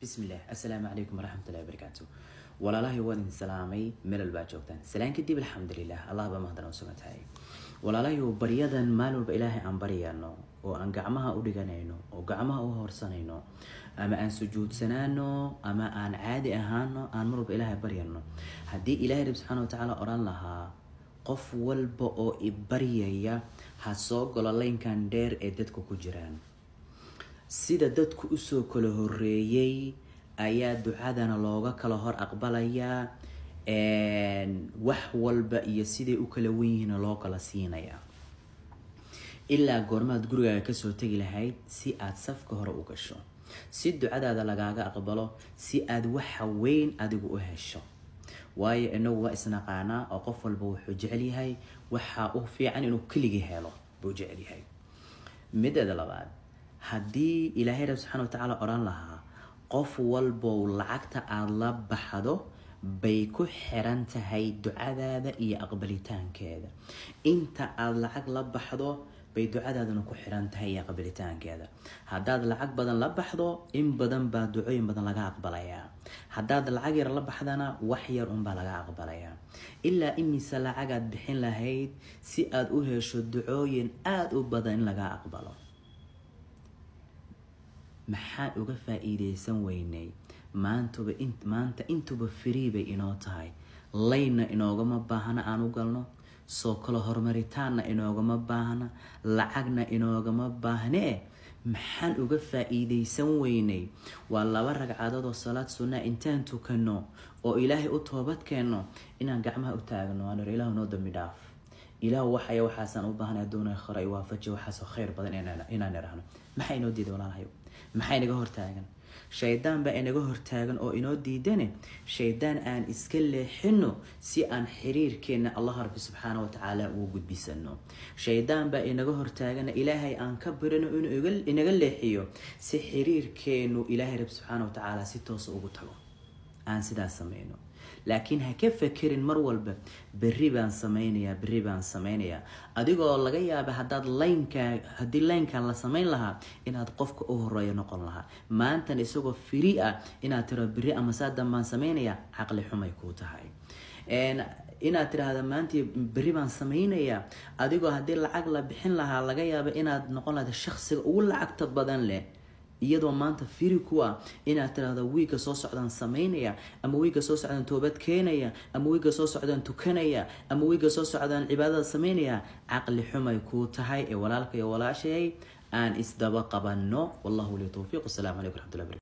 بسم الله السلام عليكم ورحمة الله وبركاته. ولا لا هو سلامي من الباجوتان سلام كدي بالحمد لله الله بمهدنا وسمت هاي ولا لا هو بريدا مالو بإله عن بريانو وأن قعمها أودجانينو وقعمها أوهرسانينو أما أن سجود سنانو أما أن عادي أهانو أن مرو بإله بريانو هدي إله رب سبحانه وتعالى أران لها قف والبو إبريا هسوق ولا لين كان دير إدتكو كجران sida dadku u soo kala horeeyay ayaa ducadana looga kala hor aqbalaya wax walba iyo sidii u kala weyn loo kala siinaya ilaa goormaad gurigaaga ka soo tagi lahayd si aad safka hore u gasho si ducadaada lagaaga aqbalo si aad wax weyn adigu u hesho waayo inagu waa isnaqaana oo qof walba wuxuu jecel yahay waxa uu fiican inuu kaliya helo buu jecel yahay midda labaad haddii ilaahay rab subxaanahu wa tacaala oran lahaa qof walbow lacagta aad la baxdo bay ku xiran tahay ducadaada iyo aqbalitaankeeda inta aad lacag la baxdo bay ducadaadana ku xiran tahay iyo aqbalitaankeeda haddaad lacag badan la baxdo in badan baa ducooyin badan laga aqbalayaa haddaad lacag yar la baxdana wax yar unbaa laga aqbalayaa ilaa imise lacagaad bixin lahayd si aad u hesho ducooyin aad u badan in laga aqbalo maxaan uga faa'iideysan weynay maanta intuba free bay inoo tahay layna inoogama baahna aan u galno soo kala hormaritaanna inoogama baahna lacagna inoogama baahne maxaan uga faa'iideysan weynay waa 2 ragcadood oo salaad sunna intaan tukano oo ilaahay u toobad keeno inaan gacmaha u taagno aan ilaahay noo dambi dhaaf ilaahay waxaasan u baahnaa doonay khayr waafaji waxaas khayr badan inaan irahno maxay inoo diiday walaalahay maxay naga hortaagan shaydaan baa inaga hortaagan oo inoo diidane shaydaan aan iska leexino si aan xiriirkeena Allah rabbi subhanahu wa ta'ala ugu gudbisano shaydaan baa inaga hortaagan ilaahay aan ka barino inuu inaga leexiyo si xiriirkeenu ilaahay rabbi subhanahu wa ta'ala si toos ugu tago aan sidaas sameeyno laakiin ha ka fakirin mar walba berri baan sameynaya adigoo laga yaabo haddii laynka la sameyn lahaa inaad qofka u horeeyo noqon lahaa maanta isagoo free ah inaad tiro berri ama saadan baan sameynaya aqli xumay ku tahay inaad tiraahdo maanta berri baan sameynaya adigoo haddii lacag la bixin lahaa laga yaabo inaad noqon lahayd shakhsiga ugu lacagta badan leh iyadoo maanta firi kuwa inaad tiraahdo wiiga soo socdaan sameynaya ama wiiga soo socdaan toobad keenaya ama wiiga soo socdaan tukanaya ama wiiga soo socdaan cibaadada sameynaya aqli xumay ku tahay ee walaalka iyo walaashay aan isdaba qabanno wallahu li tawfiiq assalamu alaykum wa rahmatullahi